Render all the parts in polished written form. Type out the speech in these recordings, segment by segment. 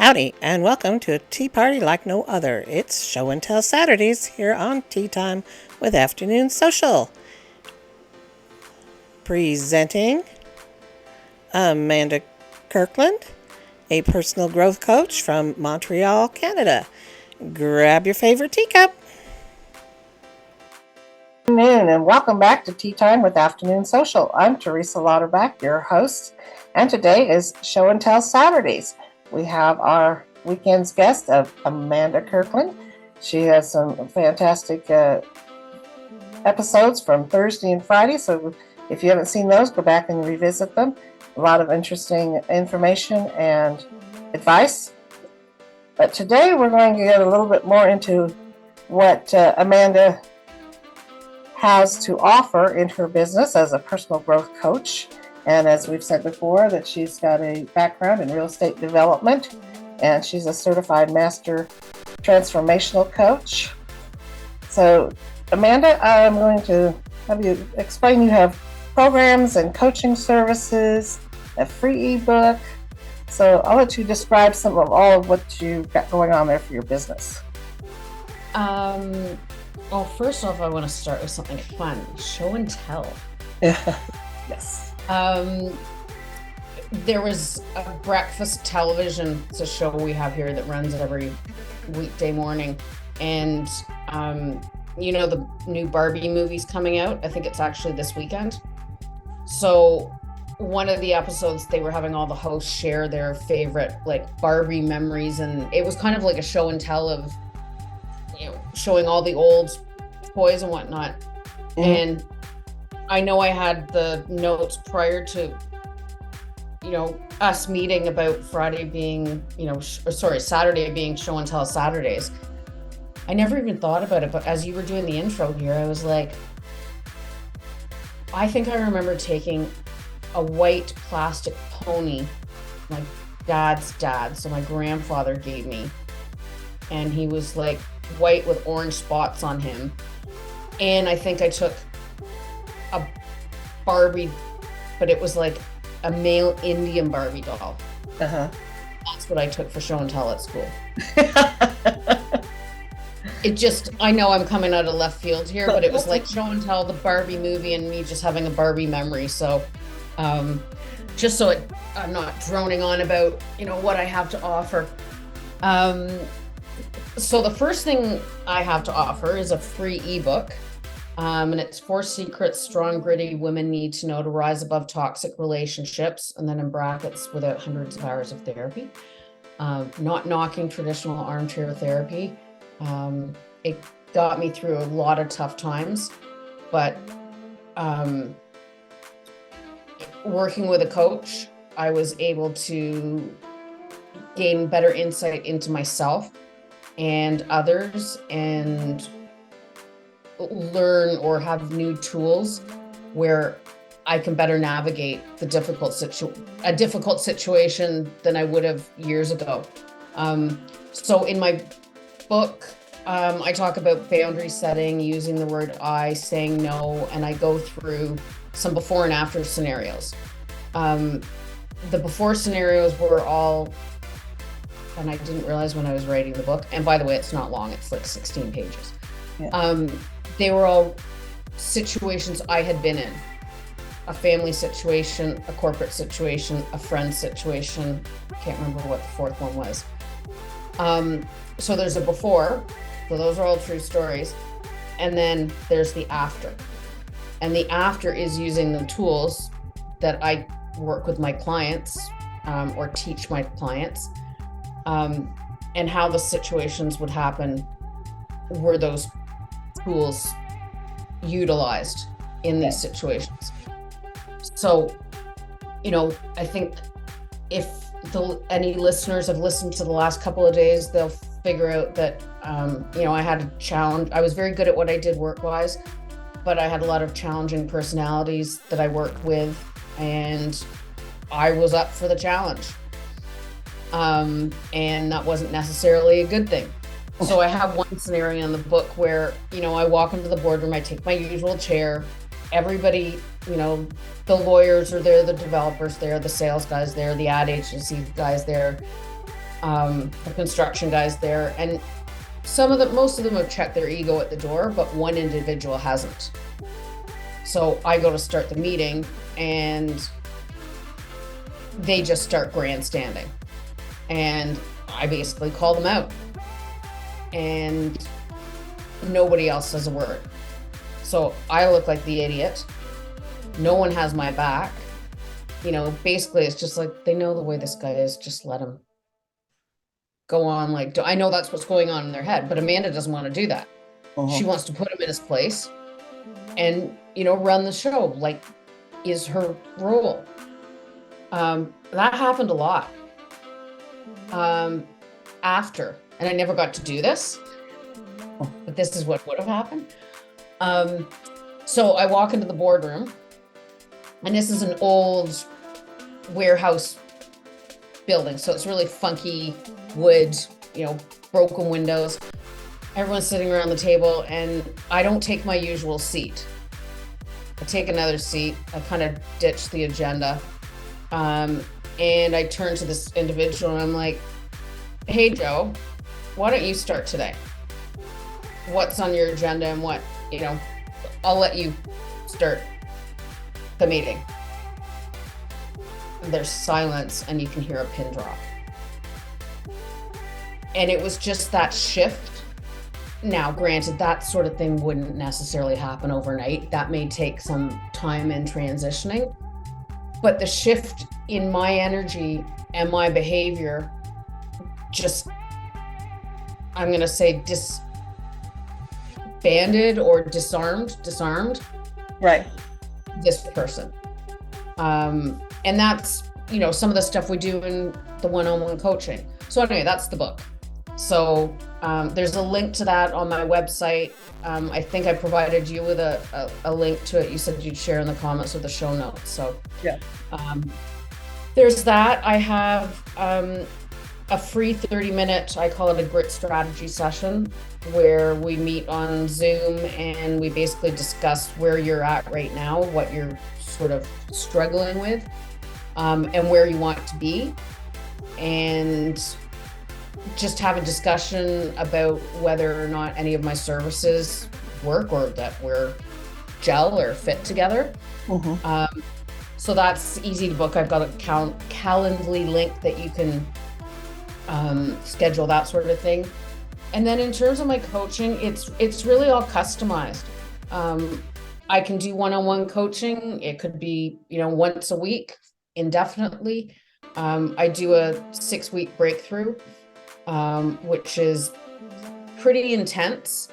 Howdy, and welcome to a tea party like no other. It's Show and Tell Saturdays here on Tea Time with Afternoon Social. Presenting Amanda Kirkland, a personal growth coach from Montreal, Canada. Grab your favorite teacup. Good afternoon, and welcome back to Tea Time with Afternoon Social. I'm Teresa Lauterbach, your host, and today is Show and Tell Saturdays. We have our weekend's guest of Amanda Kirkland. She has some fantastic episodes from Thursday and Friday, so if you haven't seen those, go back and revisit them. A lot of interesting information and advice. But today we're going to get a little bit more into what Amanda has to offer in her business as a personal growth coach. And as we've said before, that she's got a background in real estate development, and she's a certified master transformational coach. So, Amanda, I'm going to have you explain. You have programs and coaching services, a free ebook. So I'll let you describe some of all of what you've got going on there for your business. Well, first off, I want to start with something fun. Show and tell. Yes. There was a breakfast television. It's a show we have here that runs every weekday morning. And, the new Barbie movie's coming out. I think it's actually this weekend. So one of the episodes, they were having all the hosts share their favorite Barbie memories. And it was kind of like a show and tell of, showing all the old toys and whatnot. Mm-hmm. And I know I had the notes prior to, us meeting about Friday being, Saturday being Show and Tell Saturdays. I never even thought about it, but as you were doing the intro here, I was like, I think I remember taking a white plastic pony my dad's dad, so my grandfather gave me, and he was like white with orange spots on him. And I think I took a Barbie, but it was like a male Indian Barbie doll. Uh-huh. That's what I took for show and tell at school. I know I'm coming out of left field here, but it was like show and tell, the Barbie movie, and me just having a Barbie memory. So just so I'm not droning on about, what I have to offer. So the first thing I have to offer is a free ebook. And it's 4 secrets strong, gritty women need to know to rise above toxic relationships. And then in brackets, without hundreds of hours of therapy. Not knocking traditional armchair therapy. It got me through a lot of tough times, but working with a coach, I was able to gain better insight into myself and others, and learn or have new tools where I can better navigate a difficult situation than I would have years ago. So in my book, I talk about boundary setting, using the word I, saying no, and I go through some before and after scenarios. The before scenarios were all, and I didn't realize when I was writing the book, and by the way, it's not long, it's like 16 pages. Yeah. They were all situations I had been in. A family situation, a corporate situation, a friend situation. Can't remember what the fourth one was. So there's a before, so those are all true stories. And then there's the after. And the after is using the tools that I work with my clients or teach my clients, and how the situations would happen were those tools utilized in these situations. So, I think if any listeners have listened to the last couple of days, they'll figure out that, I had a challenge. I was very good at what I did work-wise, but I had a lot of challenging personalities that I worked with, and I was up for the challenge. And that wasn't necessarily a good thing. So I have one scenario in the book where, I walk into the boardroom, I take my usual chair, everybody, the lawyers are there, the developers there, the sales guys there, the ad agency guys there. the construction guys there, and most of them have checked their ego at the door, but one individual hasn't. So I go to start the meeting and they just start grandstanding, and I basically call them out, and nobody else says a word. So I look like the idiot. No one has my back. Basically it's just like, they know the way this guy is, just let him go on. Like, I know that's what's going on in their head, but Amanda doesn't want to do that. She wants to put him in his place and, run the show, like, is her role. That happened a lot after, and I never got to do this, but this is what would have happened. So I walk into the boardroom, and this is an old warehouse building, so it's really funky wood, broken windows. Everyone's sitting around the table, and I don't take my usual seat. I take another seat. I kind of ditch the agenda. And I turn to this individual and I'm like, hey, Joe, why don't you start today? What's on your agenda and what, I'll let you start the meeting. There's silence and you can hear a pin drop. And it was just that shift. Now, granted, that sort of thing wouldn't necessarily happen overnight. That may take some time in transitioning. But the shift in my energy and my behavior just, I'm going to say disbanded or disarmed Right. this person. And that's, some of the stuff we do in the one-on-one coaching. So anyway, that's the book. So there's a link to that on my website. I think I provided you with a link to it. You said you'd share in the comments with the show notes. So yeah, there's that. I have a free 30-minute, I call it a grit strategy session, where we meet on Zoom and we basically discuss where you're at right now, what you're sort of struggling with, and where you want to be, and just have a discussion about whether or not any of my services work or that we're gel or fit together. So that's easy to book. I've got a Calendly link that you can schedule that sort of thing. And then in terms of my coaching, it's really all customized. I can do one-on-one coaching. It could be, once a week, indefinitely. I do a 6-week breakthrough, which is pretty intense.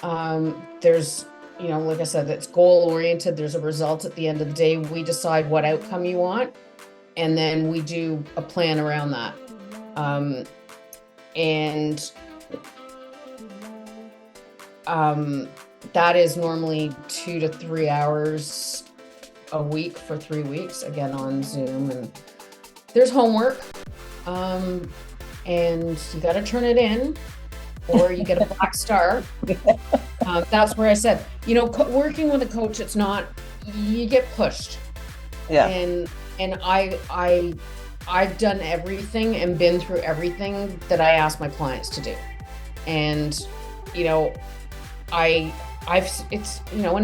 There's, like I said, it's goal oriented. There's a result at the end of the day. We decide what outcome you want, and then we do a plan around that. That is normally 2 to 3 hours a week for 3 weeks, again on Zoom, and there's homework. And you got to turn it in or you get a black star. That's where I said, working with a coach, it's not, you get pushed. Yeah. And I've done everything and been through everything that I ask my clients to do. And, and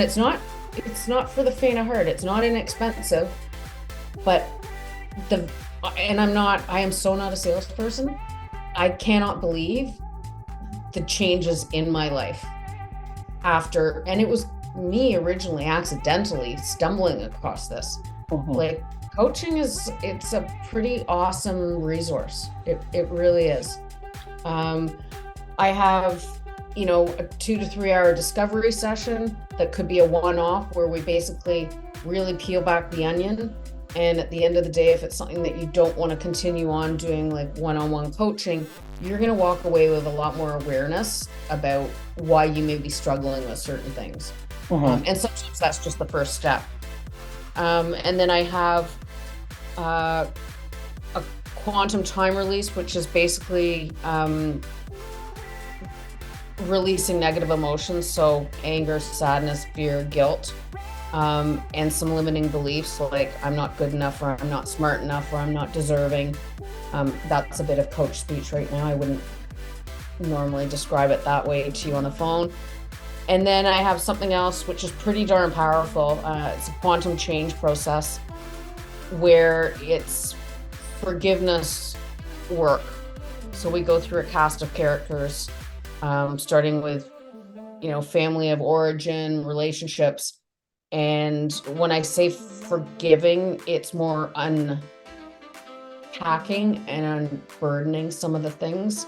it's not for the faint of heart. It's not inexpensive, but I am so not a salesperson. I cannot believe the changes in my life after, and it was me originally accidentally stumbling across this. Like, coaching it's a pretty awesome resource. It really is. I have, a 2 to 3 hour discovery session that could be a one-off, where we basically really peel back the onion. And at the end of the day, if it's something that you don't want to continue on doing, like one-on-one coaching, you're going to walk away with a lot more awareness about why you may be struggling with certain things. And sometimes that's just the first step. And then I have a quantum time release, which is basically releasing negative emotions. So anger, sadness, fear, guilt. and some limiting beliefs like I'm not good enough, or I'm not smart enough, or I'm not deserving. That's a bit of coach speech right now. I wouldn't normally describe it that way to you on the phone. And then I have something else which is pretty darn powerful. It's a quantum change process where it's forgiveness work. So we go through a cast of characters, starting with, family of origin, relationships. And when I say forgiving, it's more unpacking and unburdening some of the things.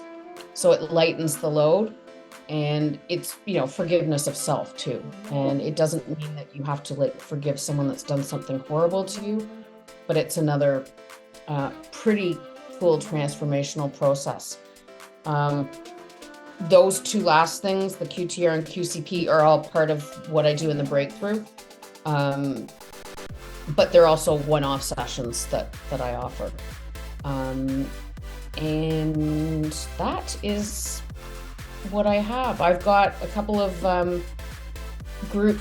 So it lightens the load. And it's, forgiveness of self too. And it doesn't mean that you have to forgive someone that's done something horrible to you, but it's another pretty cool transformational process. Those two last things, the QTR and QCP, are all part of what I do in the breakthrough. But they're also one-off sessions that I offer. And that is what I have. I've got a couple of group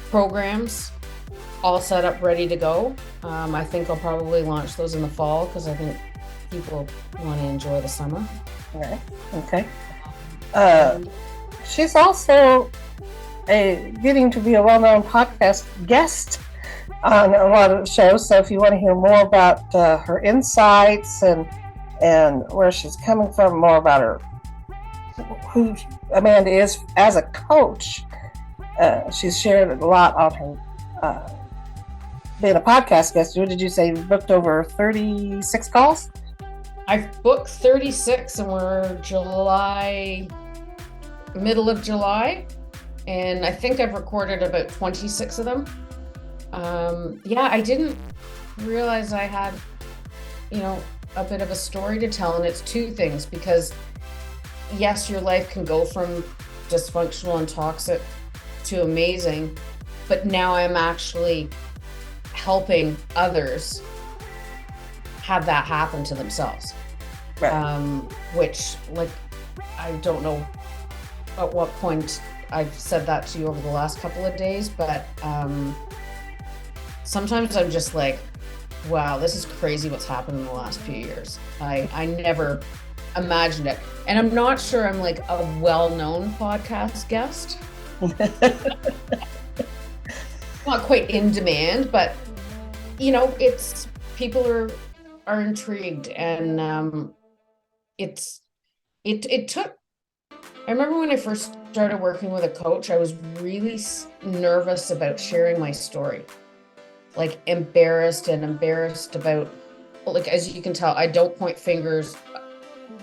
programs all set up, ready to go. I think I'll probably launch those in the fall because I think people want to enjoy the summer. Okay. She's also getting to be a well-known podcast guest on a lot of shows. So if you want to hear more about her insights and where she's coming from, more about her, who Amanda is as a coach, she's shared a lot on her being a podcast guest. What did you say? You booked over 36 calls? I've booked 36 and we're middle of July. And I think I've recorded about 26 of them. I didn't realize I had, a bit of a story to tell. And it's two things, because yes, your life can go from dysfunctional and toxic to amazing, but now I'm actually helping others have that happen to themselves. Right. Which, I don't know at what point I've said that to you over the last couple of days, but sometimes I'm just like, wow, this is crazy what's happened in the last few years. I never imagined it. And I'm not sure I'm like a well-known podcast guest. Not quite in demand, but it's people are intrigued, and it took. I remember when I first started working with a coach, I was really nervous about sharing my story, embarrassed about, as you can tell, I don't point fingers,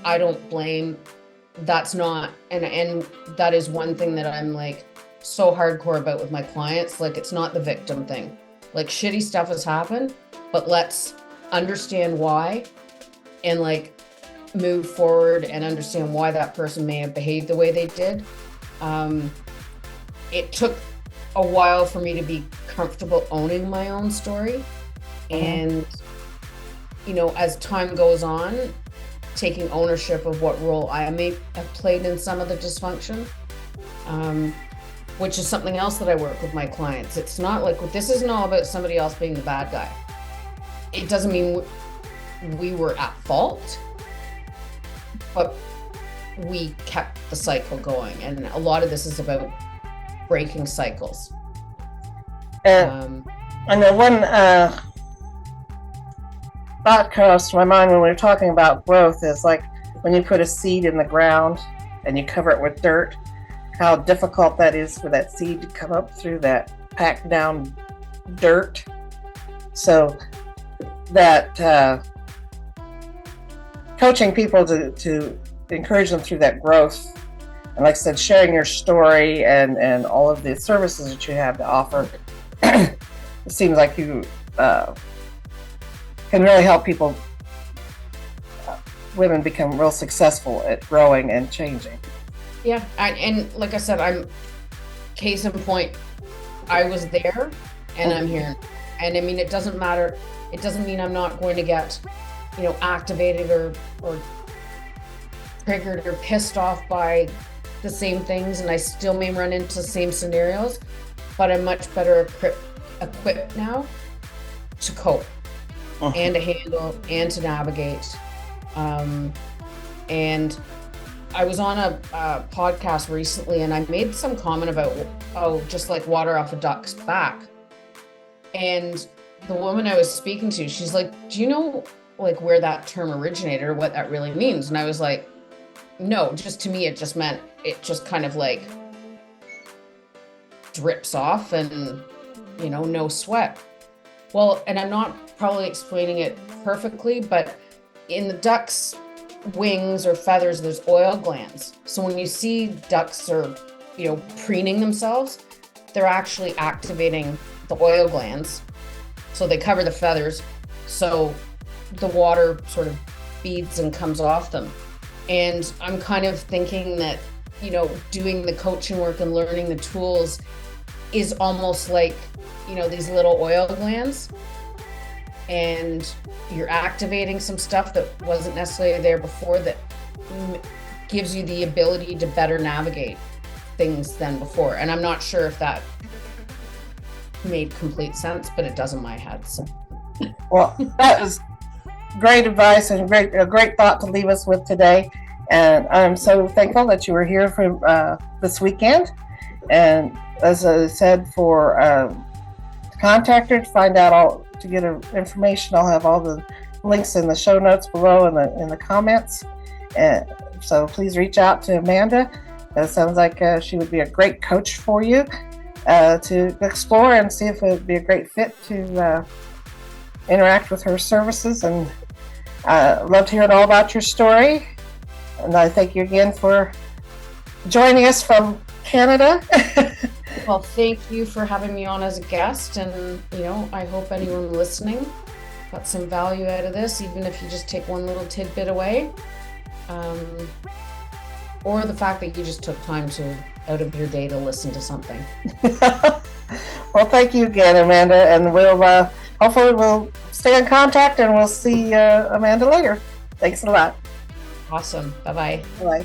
I don't blame. That's not, and that is one thing that I'm so hardcore about with my clients. It's not the victim thing. Shitty stuff has happened, but let's understand why and move forward and understand why that person may have behaved the way they did. It took a while for me to be comfortable owning my own story. And, as time goes on, taking ownership of what role I may have played in some of the dysfunction, which is something else that I work with my clients. It's not this isn't all about somebody else being the bad guy. It doesn't mean we were at fault, but we kept the cycle going. And a lot of this is about breaking cycles. I know one thought crossed my mind when we were talking about growth is when you put a seed in the ground and you cover it with dirt, how difficult that is for that seed to come up through that packed down dirt. So that coaching people to encourage them through that growth, and like I said, sharing your story and all of the services that you have to offer, it seems like you can really help people, women, become real successful at growing and changing. Yeah, and like I said, I'm case in point. I was there, and I'm here. And I mean, it doesn't matter. It doesn't mean I'm not going to get, activated or triggered or pissed off by the same things, and I still may run into the same scenarios. but I'm much better equipped now to cope and to handle and to navigate. And I was on a podcast recently, and I made some comment about, just like water off a duck's back. And the woman I was speaking to, she's like, do you know like where that term originated or what that really means? And I was like, no, just to me, it just meant it just kind of like drips off and, no sweat. Well, and I'm not probably explaining it perfectly, but in the duck's wings or feathers, there's oil glands. So when you see ducks are, preening themselves, they're actually activating the oil glands. So they cover the feathers. So the water sort of beads and comes off them. And I'm kind of thinking that, doing the coaching work and learning the tools is almost like, these little oil glands, and you're activating some stuff that wasn't necessarily there before that gives you the ability to better navigate things than before. And I'm not sure if that made complete sense, but it does in my head. So. Well, that was great advice and a great thought to leave us with today. And I'm so thankful that you were here for this weekend. And as I said, for to contact her to find out to get her information, I'll have all the links in the show notes below in the comments. And so please reach out to Amanda. It sounds like she would be a great coach for you to explore and see if it would be a great fit to interact with her services. And loved hearing all about your story. And I thank you again for joining us from Canada. Well, thank you for having me on as a guest. And, I hope anyone listening got some value out of this, even if you just take one little tidbit away. Or the fact that you just took time out of your day to listen to something. Well, thank you again, Amanda. And hopefully we'll stay in contact, and we'll see Amanda later. Thanks a lot. Awesome. Bye-bye. Bye.